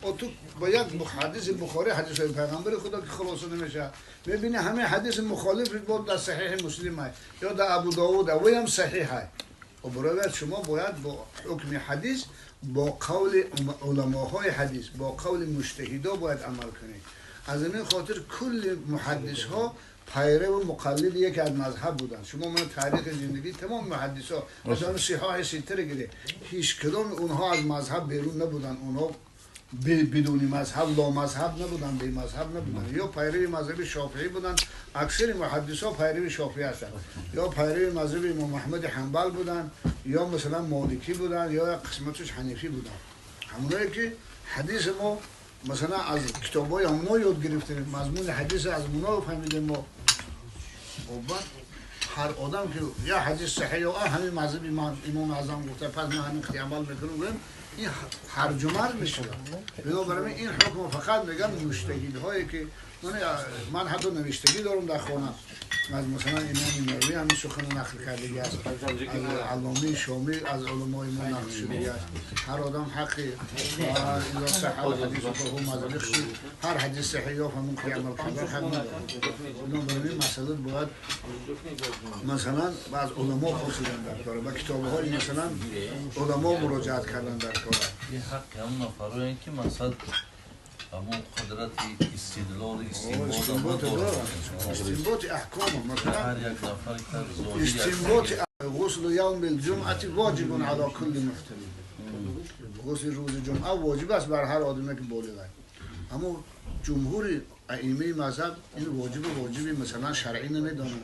تو باید حدیث بخاری حدیث های پیغمبر خدا که خلاصه نمیشه میبینی همه حدیث مخالف بود در صحیح مسلم های یا در ابو داود و هم صحیح های و برای شما باید با حکم حدیث با قول علماهای حدیث با قول مجتهدا باید عمل کنید از این خاطر کل محدث ها پیرو و مقلد یک از مذهب بودن شما من تاریخ زندگی تمام محدث ها مثلا صحاح سیتر گیره هیچ کدام اونها از مذهب بیرون نبودن اونها بدون مذهب لا مذهب نبودن بی مذهب نبودن یا پیرو مذهب شافعی بودن اکثر محدث ها پیرو شافعی هستند یا پیرو مذهب امام احمد حنبل بودن یا مثلا مالکی بودن یا قسمتش حنیفی بودن همونایی که حدیث ما مثلا از کتابای اونا یاد گرفتیم مضمون حدیث از اونا فهمیدیم ما هر آدم که یا حدیث صحیح یا همین مذهب امام اعظم گفته پس ما همین عمل میکنیم این هرج و مرج میشه بنابراین این حکم فقط میگم مجتهدهایی که من حتی نوشتگی دارم در خانه از مثلا امام نووی همین سخن نقل کرده است از علامه شامی از علمای ما نقل شده است هر آدم حقی اذا صح الحديث فهو مذهب هر حدیث صحیح یا همون که عمل کرده حق نداره بنابراین مسئله باید مثلا بعض علما پرسیدن در کاره و کتاب‌های مثلا علما مراجعت کردن در کاره این حق هم نفرایی که مثلا همون قدرت استدلال استنباط دارن استنباط احکام مثلا هر یک نفر که استنباط غسل یوم الجمعه واجب علی کل محتلم غسل روز جمعه واجب است بر هر آدمی که بالغ است اما جمهور ائمه مذهب این واجبی مثلا شرعی نمیدونن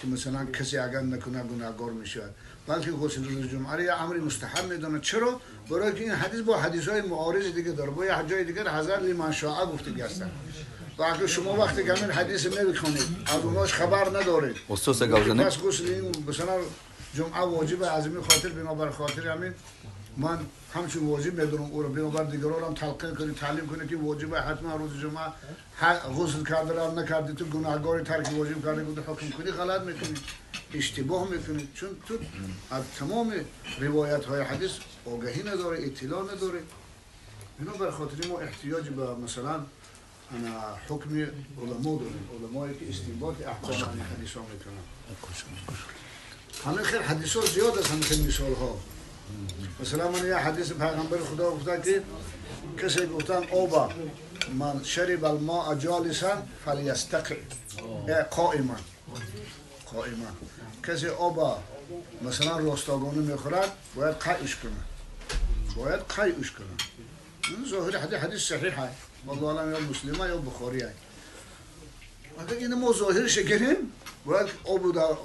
که مثلا کسی اگر نکنه گناهگار میشه بلکه غسل روز جمعه را امر مستحب میدونه چرا برای که این حدیث با حدیث‌های معارض دیگه داره با یه جای دیگه حضرت لمن شاء گفته هستن و اگه شما وقتی که همین حدیث نمیخونید از اوناش خبر ندارید استاد گوزنه پس غسل این مثلا جمعه واجب از این خاطر بنابر خاطر همین من همچون واجب میدونم او رو بنابر دیگران هم تلقین کنی تعلیم کنی که واجب حتما روز جمعه غسل کرده را نکردی تو گناهگار ترک واجب کرده بود حکم کنی غلط میکنی اشتباه میکنی چون تو از تمام روایت های حدیث آگاهی نداره اطلاع نداره بنابر خاطر ما احتیاج به مثلا حکم علما داریم علمایی که استنباط احکام حدیث ها میکنن همین خیلی حدیث ها زیاد است همین مثال ها مثلا من یه حدیث پیغمبر خدا گفته که کسی گفتن اوبا من شرب الماء جالسا فلیستقع قائما کسی اوبا مثلا راستاگانه میخورد باید قیعش کنه این ظاهر حدیث صحیح است والله اعلم یا مسلمه یا بخاری است اگر این ما ظاهرش گیریم باید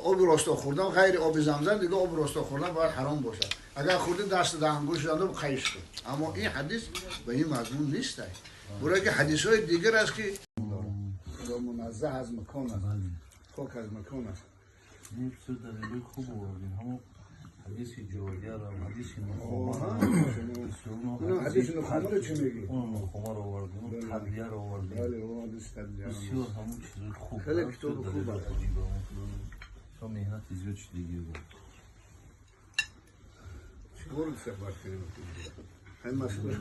آب راستا خوردن غیر آب زمزم دیگه آب راستا خوردن باید حرام باشد اگر خوردی دست در انگوش دادم قیش کن اما این حدیث به این مضمون نیست برای که حدیث های دیگر است که منزه از مکان است خاک از مکان است این بسیار دلیل خوب آوردین همون حدیث جوادیه را حدیث حدیث نخمار چی میگی؟ اون نخمار آوردین اون تبلیه را آوردین بسیار همون چیزای خوب خیلی کتاب خوب است تا مهنت زیاد چی دیگه بود چطور صحبت کنیم؟ همین مسئله